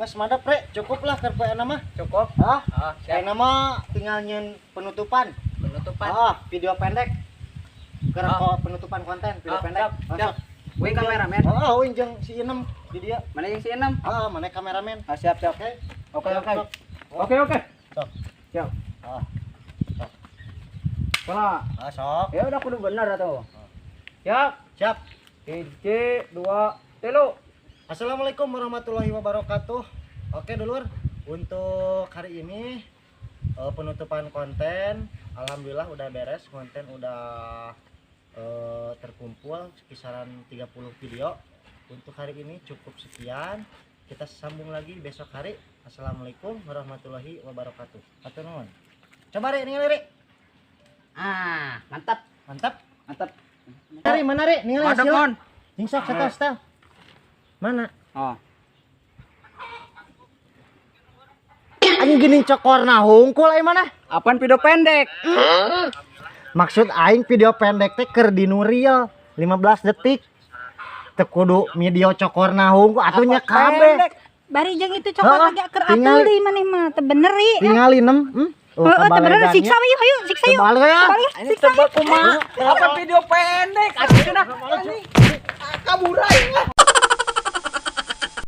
Nges madap pre, cukup lah keur poe nama. Cukup. Hah? Siap. Nama tinggal nyeun penutupan. Penutupan. Video pendek. Keur penutupan konten video pendek. Siap. Wing kameramen. Wing jeung si Inem di dia. Mana yang si Enam? Mana kameramen. Siap. Oke. Oke. Sok. Siap. Sok. Salah. Sok. Ya udah kudu bener atuh. Siap. Siap. 1 2 3. Assalamualaikum warahmatullahi wabarakatuh. Oke dulur, untuk hari ini penutupan konten alhamdulillah udah beres, konten udah terkumpul kisaran 30 video. Untuk hari ini cukup sekian, kita sambung lagi besok hari. Assalamualaikum warahmatullahi wabarakatuh. Atur nuhun. Coba Ri, ningali Ri. Mantap. Mana Ri? Ningali Madep, hasilnya. Mon. Jingsok setel. Mana? Anjing gini cokor nah hungkul ai mana? Apaan video pendek? Maksud aing video pendek teh keur dinu real 15 detik. Teu kudu video cokor nah hungkul atunya kabeh. Bari jeung itu cokor agak keur atul deui maneh mah teu bener ieu. Tingali 6. Teu bener siksa we ayo siksa yuk. Balik ya. Ini tebak kumaha? Apa video pendek? Asli cenah. Kabur aing.